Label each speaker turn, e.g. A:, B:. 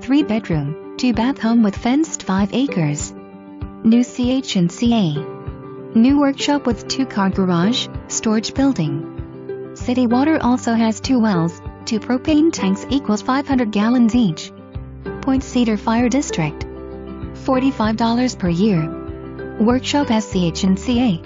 A: 3-bedroom, 2-bath home with fenced 5 acres. New CH&CA. New workshop with 2-car garage, storage building. City water also has 2 wells, 2 propane tanks equals 500 gallons each. Point Cedar Fire District. $45 per year. Workshop has CH&CA.